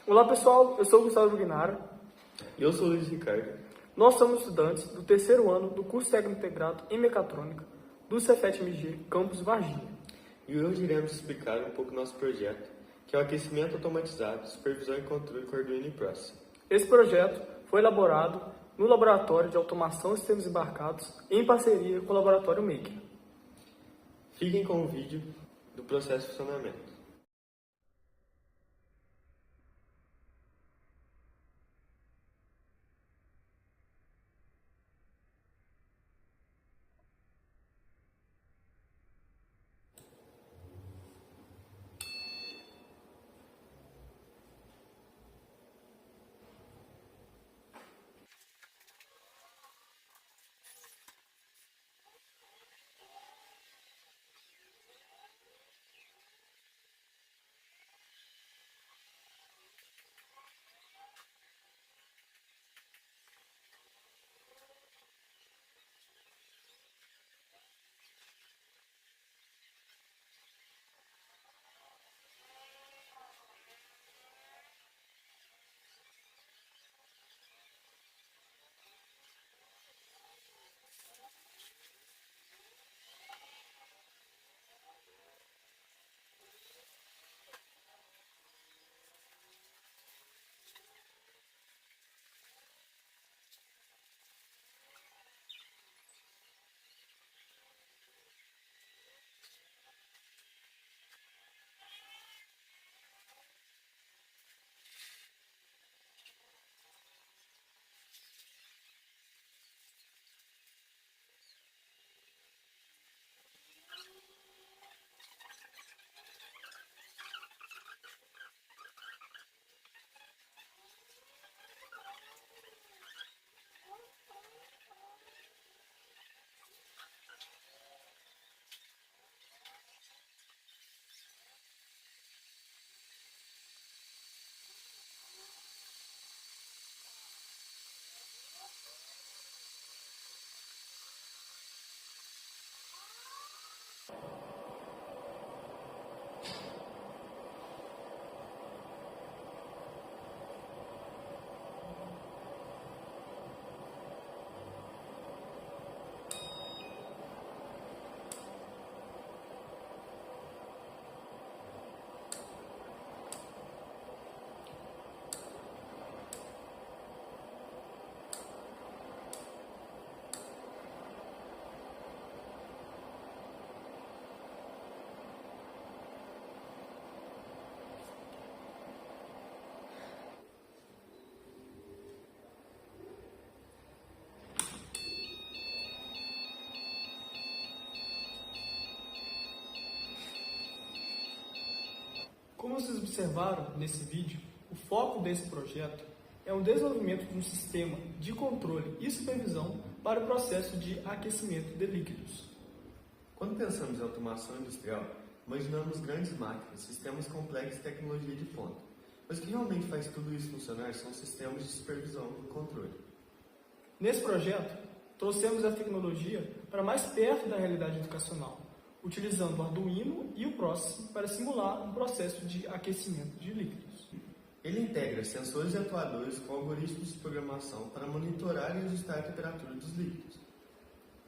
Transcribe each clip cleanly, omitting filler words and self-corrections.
Olá pessoal, eu sou o Gustavo Guinara. E eu sou o Luiz Ricardo. Nós somos estudantes do terceiro ano do curso técnico integrado em mecatrônica do Cefet-MG, campus Varginha. E hoje iremos explicar um pouco nosso projeto, que é o aquecimento automatizado, supervisão e controle com Arduino e Process. Esse projeto foi elaborado no Laboratório de Automação e Sistemas Embarcados em parceria com o Laboratório Maker. Fiquem com o vídeo do processo de funcionamento. Como vocês observaram nesse vídeo, o foco desse projeto é o desenvolvimento de um sistema de controle e supervisão para o processo de aquecimento de líquidos. Quando pensamos em automação industrial, imaginamos grandes máquinas, sistemas complexos e tecnologia de ponta. Mas o que realmente faz tudo isso funcionar são sistemas de supervisão e controle. Nesse projeto, trouxemos a tecnologia para mais perto da realidade educacional, utilizando o Arduino e o Process para simular um processo de aquecimento de líquidos. Ele integra sensores e atuadores com algoritmos de programação para monitorar e ajustar a temperatura dos líquidos.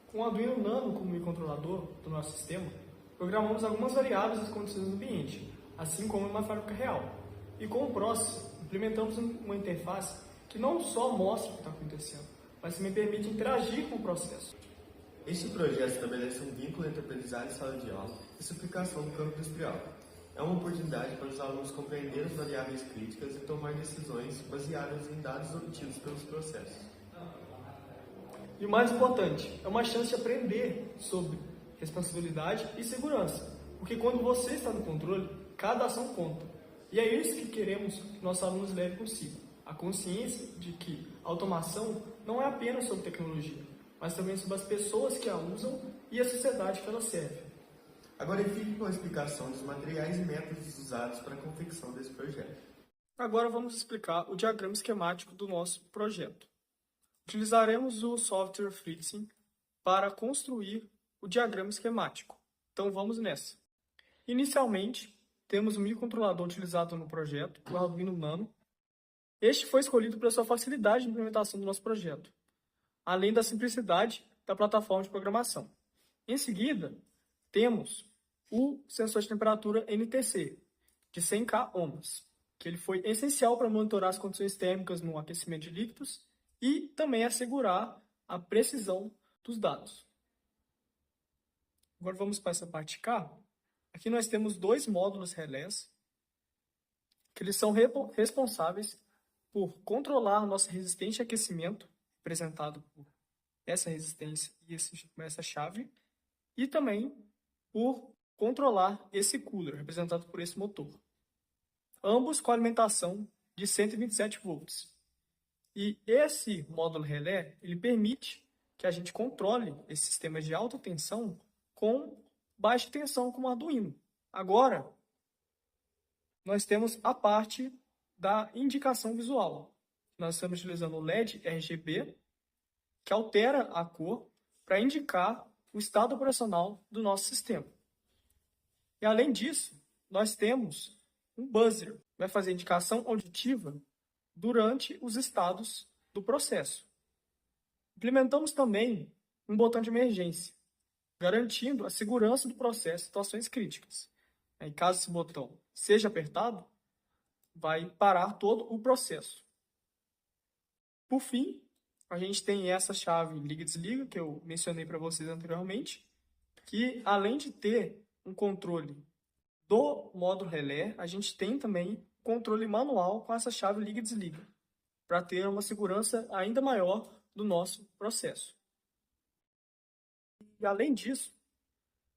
Com o Arduino Nano como microcontrolador do nosso sistema, programamos algumas variáveis das condições do ambiente, assim como em uma fábrica real. E com o Process, implementamos uma interface que não só mostra o que está acontecendo, mas também permite interagir com o processo. Este projeto estabelece um vínculo entre aprendizagem em sala de aula e sua aplicação no campo industrial. É uma oportunidade para os alunos compreender as variáveis críticas e tomar decisões baseadas em dados obtidos pelos processos. E o mais importante, é uma chance de aprender sobre responsabilidade e segurança, porque quando você está no controle, cada ação conta. E é isso que queremos que nossos alunos levem consigo, a consciência de que a automação não é apenas sobre tecnologia, mas também sobre as pessoas que a usam e a sociedade que ela serve. Agora fique com a explicação dos materiais e métodos usados para a confecção desse projeto. Agora vamos explicar o diagrama esquemático do nosso projeto. Utilizaremos o software Fritzing para construir o diagrama esquemático. Então vamos nessa. Inicialmente, temos o microcontrolador utilizado no projeto, o Arduino Nano, Este foi escolhido pela sua facilidade de implementação do nosso projeto, além da simplicidade da plataforma de programação. Em seguida, temos o sensor de temperatura NTC, de 100K ohms, que ele foi essencial para monitorar as condições térmicas no aquecimento de líquidos e também assegurar a precisão dos dados. Agora vamos para essa parte cá. Aqui nós temos dois módulos relés, que eles são responsáveis por controlar a nossa resistência a aquecimento, representado por essa resistência e essa chave, e também por controlar esse cooler, representado por esse motor. Ambos com alimentação de 127 volts. E esse módulo relé, ele permite que a gente controle esses sistemas de alta tensão com baixa tensão, como o Arduino. Agora, nós temos a parte da indicação visual. Nós estamos utilizando o LED RGB, que altera a cor para indicar o estado operacional do nosso sistema. E além disso, nós temos um buzzer, que vai fazer indicação auditiva durante os estados do processo. Implementamos também um botão de emergência, garantindo a segurança do processo em situações críticas. Em caso esse botão seja apertado, vai parar todo o processo. Por fim, a gente tem essa chave liga e desliga, que eu mencionei para vocês anteriormente, que além de ter um controle do módulo relé, a gente tem também controle manual com essa chave liga e desliga, para ter uma segurança ainda maior do nosso processo. E além disso,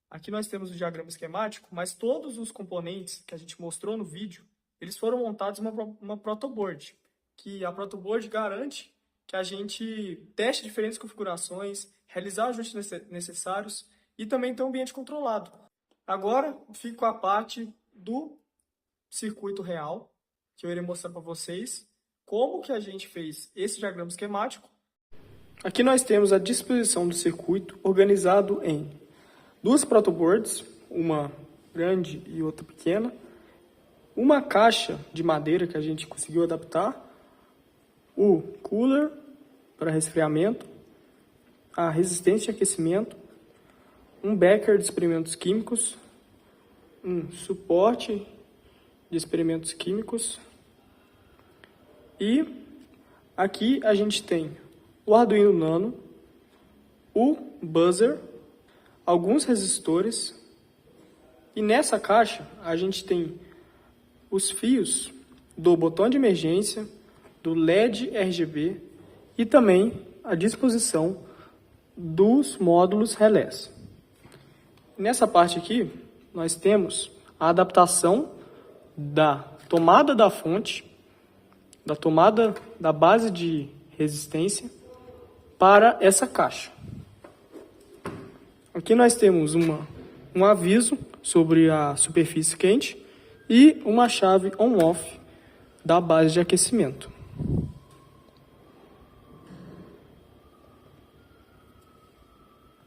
aqui nós temos o diagrama esquemático, mas todos os componentes que a gente mostrou no vídeo, eles foram montados em uma protoboard, que a protoboard garante que a gente teste diferentes configurações, realizar ajustes necessários e também ter um ambiente controlado. Agora, fico com a parte do circuito real, que eu irei mostrar para vocês como que a gente fez esse diagrama esquemático. Aqui nós temos a disposição do circuito organizado em duas protoboards, uma grande e outra pequena, uma caixa de madeira que a gente conseguiu adaptar, o cooler para resfriamento, a resistência de aquecimento, um becker de experimentos químicos, um suporte de experimentos químicos e aqui a gente tem o Arduino Nano, o buzzer, alguns resistores e nessa caixa a gente tem os fios do botão de emergência, do LED RGB e também a disposição dos módulos relés. Nessa parte aqui, nós temos a adaptação da tomada da fonte, da tomada da base de resistência para essa caixa. Aqui nós temos um aviso sobre a superfície quente e uma chave on-off da base de aquecimento.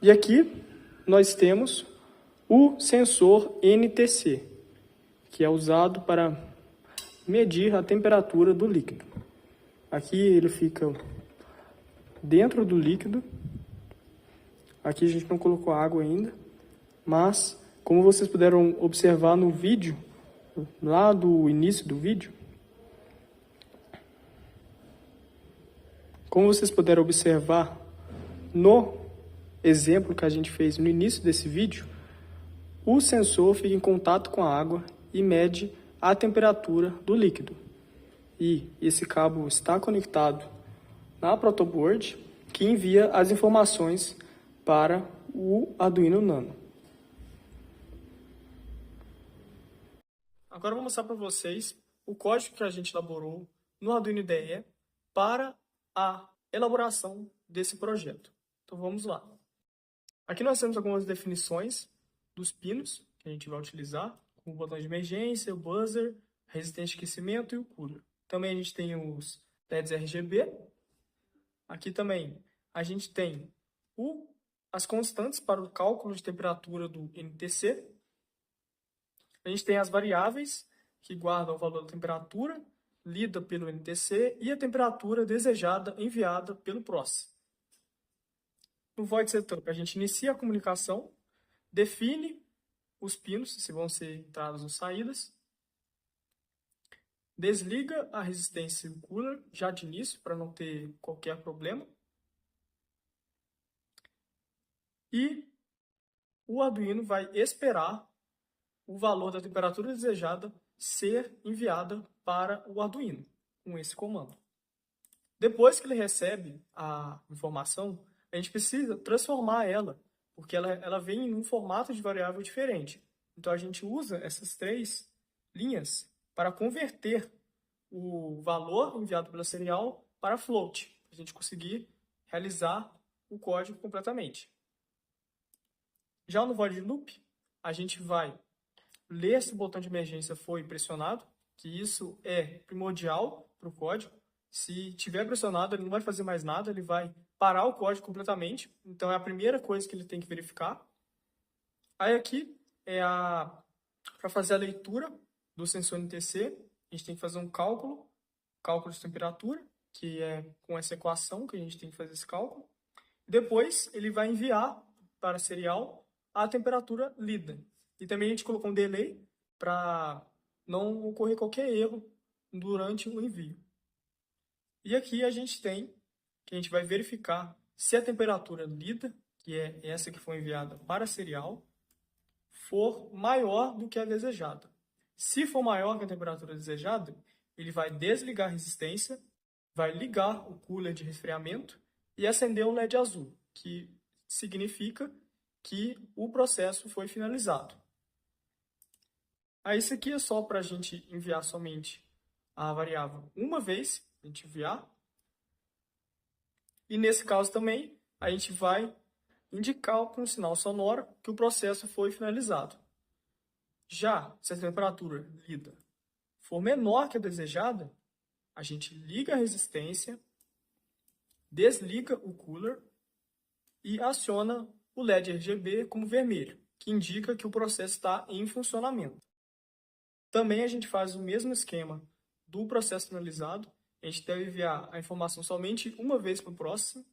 E aqui nós temos o sensor NTC, que é usado para medir a temperatura do líquido. Aqui ele fica dentro do líquido. Aqui a gente não colocou água ainda, mas como vocês puderam observar no vídeo, lá do início do vídeo, como vocês puderam observar no exemplo que a gente fez no início desse vídeo, o sensor fica em contato com a água e mede a temperatura do líquido. E esse cabo está conectado na protoboard, que envia as informações para o Arduino Nano. Agora eu vou mostrar para vocês o código que a gente elaborou no Arduino IDE para a elaboração desse projeto. Então vamos lá. Aqui nós temos algumas definições dos pinos que a gente vai utilizar, com o botão de emergência, o buzzer, resistência de aquecimento e o cooler. Também a gente tem os LEDs RGB. Aqui também a gente tem as constantes para o cálculo de temperatura do NTC. A gente tem as variáveis que guardam o valor da temperatura lida pelo NTC e a temperatura desejada enviada pelo PROC. No Void Setup, a gente inicia a comunicação, define os pinos, se vão ser entradas ou saídas, desliga a resistência do cooler já de início, para não ter qualquer problema. E o Arduino vai esperar o valor da temperatura desejada ser enviada para o Arduino, com esse comando. Depois que ele recebe a informação, a gente precisa transformar ela, porque ela vem em um formato de variável diferente. Então, a gente usa essas 3 linhas para converter o valor enviado pela serial para float, para a gente conseguir realizar o código completamente. Já no void loop, a gente vai ler se o botão de emergência foi pressionado, que isso é primordial para o código. Se tiver pressionado, ele não vai fazer mais nada, ele vai parar o código completamente. Então, é a primeira coisa que ele tem que verificar. Aí aqui é para fazer a leitura do sensor NTC, a gente tem que fazer um cálculo de temperatura, que é com essa equação que a gente tem que fazer esse cálculo. Depois, ele vai enviar para a serial a temperatura lida. E também a gente colocou um delay para não ocorrer qualquer erro durante o envio. E aqui a gente tem que a gente vai verificar se a temperatura lida, que é essa que foi enviada para a serial, for maior do que a desejada. Se for maior que a temperatura desejada, ele vai desligar a resistência, vai ligar o cooler de resfriamento e acender um LED azul, que significa que o processo foi finalizado. Aí isso aqui é só para a gente enviar somente a variável uma vez, a gente enviar. E nesse caso também, a gente vai indicar com um sinal sonoro que o processo foi finalizado. Já se a temperatura lida for menor que a desejada, a gente liga a resistência, desliga o cooler e aciona o LED RGB como vermelho, que indica que o processo está em funcionamento. Também a gente faz o mesmo esquema do processo finalizado. A gente deve enviar a informação somente uma vez para o próximo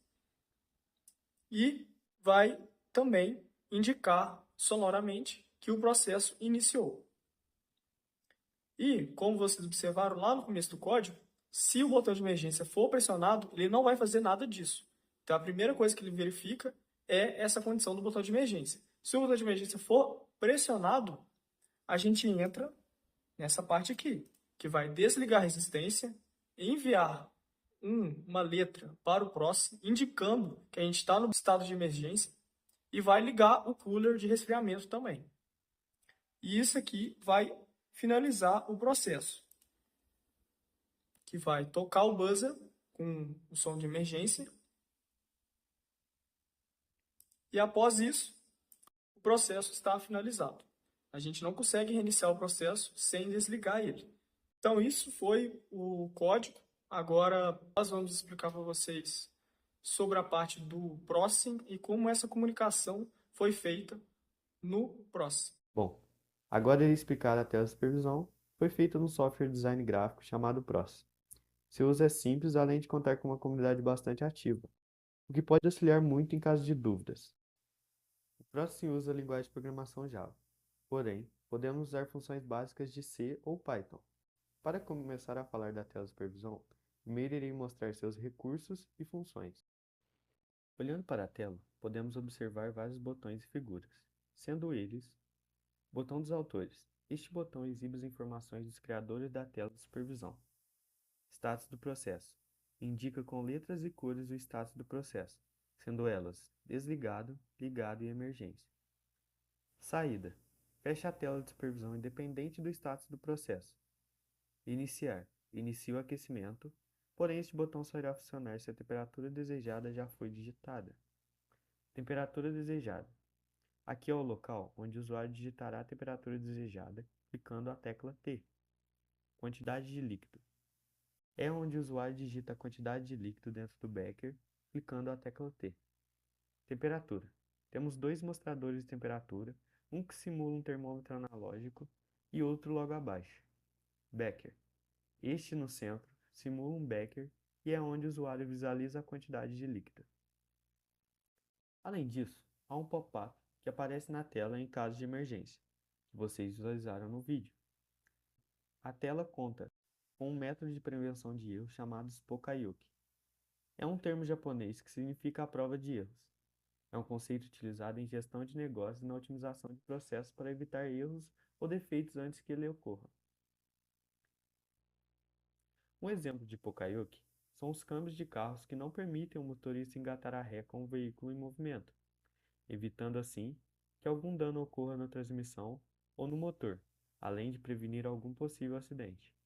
e vai também indicar sonoramente que o processo iniciou. E, como vocês observaram lá no começo do código, se o botão de emergência for pressionado, ele não vai fazer nada disso. Então, a primeira coisa que ele verifica é essa condição do botão de emergência. Se o botão de emergência for pressionado, a gente entra nessa parte aqui, que vai desligar a resistência, enviar uma letra para o PROC, indicando que a gente está no estado de emergência, e vai ligar o cooler de resfriamento também. E isso aqui vai finalizar o processo, que vai tocar o buzzer com o som de emergência. E após isso, o processo está finalizado. A gente não consegue reiniciar o processo sem desligar ele. Então, isso foi o código. Agora, nós vamos explicar para vocês sobre a parte do PROCESS e como essa comunicação foi feita no PROCESS. Bom, agora irei explicar a tela de supervisão. Foi feita no software de design gráfico chamado PROCESS. Seu uso é simples, além de contar com uma comunidade bastante ativa, o que pode auxiliar muito em caso de dúvidas. O PROCESS usa a linguagem de programação Java, porém, podemos usar funções básicas de C ou Python. Para começar a falar da tela de supervisão, primeiro irei mostrar seus recursos e funções. Olhando para a tela, podemos observar vários botões e figuras, sendo eles: botão dos autores. Este botão exibe as informações dos criadores da tela de supervisão. Status do processo. Indica com letras e cores o status do processo, sendo elas desligado, ligado e emergência. Saída. Fecha a tela de supervisão independente do status do processo. Iniciar. Inicia o aquecimento, porém este botão só irá funcionar se a temperatura desejada já foi digitada. Temperatura desejada. Aqui é o local onde o usuário digitará a temperatura desejada, clicando a tecla T. Quantidade de líquido. É onde o usuário digita a quantidade de líquido dentro do becker, clicando a tecla T. Temperatura. Temos 2 mostradores de temperatura, um que simula um termômetro analógico e outro logo abaixo. Becker. Este no centro simula um becker e é onde o usuário visualiza a quantidade de líquido. Além disso, há um pop-up que aparece na tela em caso de emergência, que vocês visualizaram no vídeo. A tela conta com um método de prevenção de erros chamado Spokayuki. É um termo japonês que significa a prova de erros. É um conceito utilizado em gestão de negócios e na otimização de processos para evitar erros ou defeitos antes que ele ocorra. Um exemplo de Pokayuki são os câmbios de carros que não permitem o motorista engatar a ré com o veículo em movimento, evitando assim que algum dano ocorra na transmissão ou no motor, além de prevenir algum possível acidente.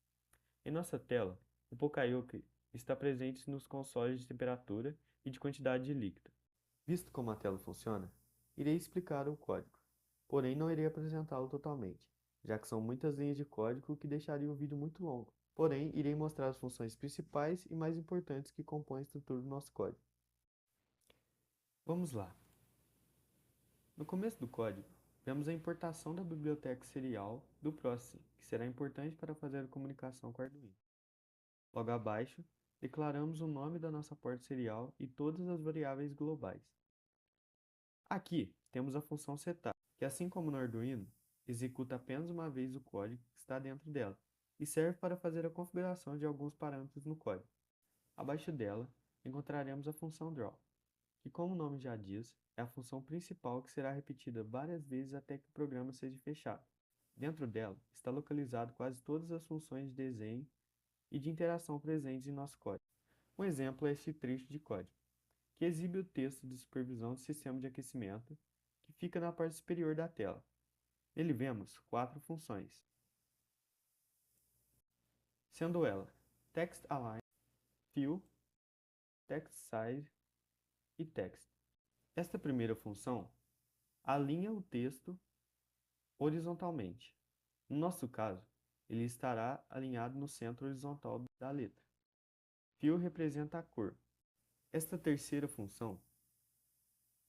Em nossa tela, o Pokayuki está presente nos consoles de temperatura e de quantidade de líquido. Visto como a tela funciona, irei explicar o código, porém não irei apresentá-lo totalmente, já que são muitas linhas de código que deixaria o vídeo muito longo. Porém, irei mostrar as funções principais e mais importantes que compõem a estrutura do nosso código. Vamos lá. No começo do código, vemos a importação da biblioteca serial do Processing, que será importante para fazer a comunicação com o Arduino. Logo abaixo, declaramos o nome da nossa porta serial e todas as variáveis globais. Aqui, temos a função setup, que assim como no Arduino, executa apenas uma vez o código que está dentro dela, e serve para fazer a configuração de alguns parâmetros no código. Abaixo dela, encontraremos a função draw, que como o nome já diz, é a função principal que será repetida várias vezes até que o programa seja fechado. Dentro dela, está localizado quase todas as funções de desenho e de interação presentes em nosso código. Um exemplo é este trecho de código, que exibe o texto de supervisão do sistema de aquecimento, que fica na parte superior da tela. Nele vemos 4 funções, sendo ela text align, fill, text size e text. Esta primeira função alinha o texto horizontalmente. No nosso caso, ele estará alinhado no centro horizontal da letra. Fill representa a cor. Esta terceira função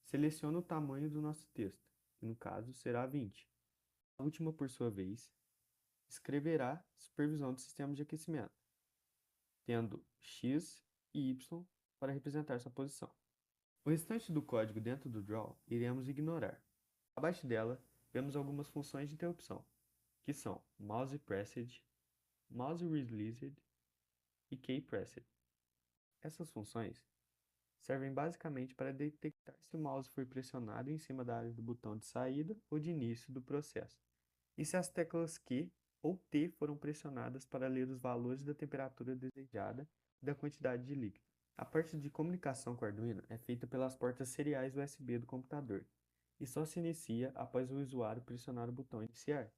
seleciona o tamanho do nosso texto, que no caso será 20. A última, por sua vez, escreverá supervisão do sistema de aquecimento, tendo X e Y para representar sua posição. O restante do código dentro do draw iremos ignorar. Abaixo dela, vemos algumas funções de interrupção, que são mouse pressed, mouse released e key pressed. Essas funções servem basicamente para detectar se o mouse foi pressionado em cima da área do botão de saída ou de início do processo, e se as teclas Q ou T foram pressionadas para ler os valores da temperatura desejada e da quantidade de líquido. A parte de comunicação com o Arduino é feita pelas portas seriais USB do computador, e só se inicia após o usuário pressionar o botão iniciar.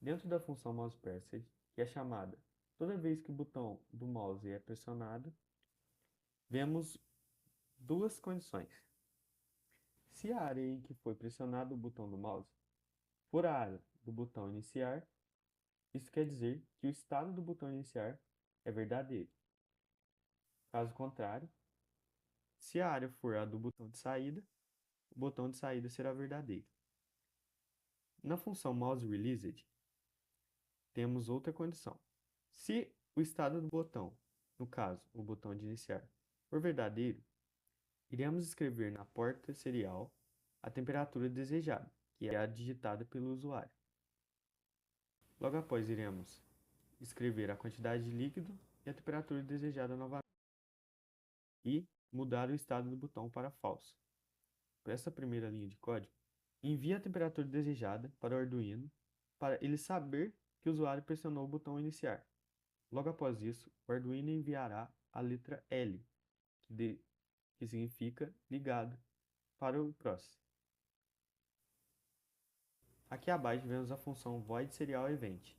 Dentro da função mousePressed, que é chamada toda vez que o botão do mouse é pressionado, vemos duas condições. Se a área em que foi pressionado o botão do mouse for a área do botão iniciar, isso quer dizer que o estado do botão iniciar é verdadeiro. Caso contrário, se a área for a do botão de saída, o botão de saída será verdadeiro. Na função mouseReleased, temos outra condição. Se o estado do botão, no caso, o botão de iniciar, for verdadeiro, iremos escrever na porta serial a temperatura desejada, que é a digitada pelo usuário. Logo após, iremos escrever a quantidade de líquido e a temperatura desejada novamente, e mudar o estado do botão para falso. Para essa primeira linha de código, envie a temperatura desejada para o Arduino para ele saber que o usuário pressionou o botão iniciar. Logo após isso, o Arduino enviará a letra L, que significa ligado, para o process. Aqui abaixo vemos a função voidSerialEvent,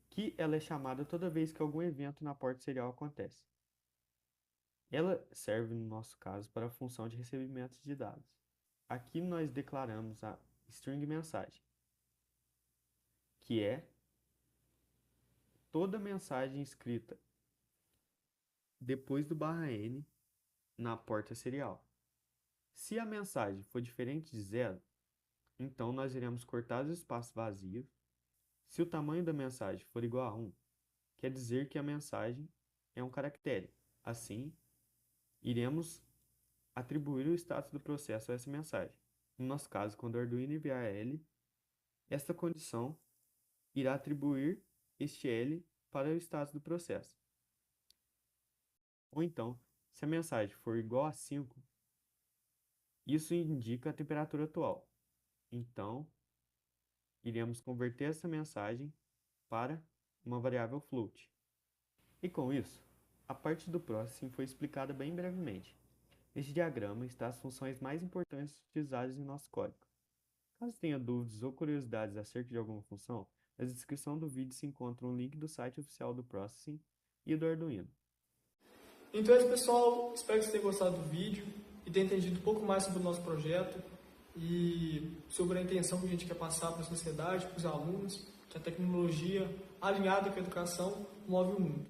que ela é chamada toda vez que algum evento na porta serial acontece. Ela serve, no nosso caso, para a função de recebimento de dados. Aqui nós declaramos a string mensagem, que é toda mensagem escrita depois do /n na porta serial. Se a mensagem for diferente de 0, então nós iremos cortar os espaços vazios. Se o tamanho da mensagem for igual a 1, quer dizer que a mensagem é um caractere. Assim, iremos atribuir o status do processo a essa mensagem. No nosso caso, quando o Arduino enviar L, esta condição irá atribuir este L para o status do processo. Ou então, se a mensagem for igual a 5, isso indica a temperatura atual. Então, iremos converter essa mensagem para uma variável float. E com isso, a parte do processing foi explicada bem brevemente. Neste diagrama está as funções mais importantes utilizadas em nosso código. Caso tenha dúvidas ou curiosidades acerca de alguma função, na descrição do vídeo se encontra um link do site oficial do Processing e do Arduino. Então é isso, pessoal. Espero que vocês tenham gostado do vídeo e tenham entendido um pouco mais sobre o nosso projeto e sobre a intenção que a gente quer passar para a sociedade, para os alunos, que a tecnologia, alinhada com a educação, move o mundo.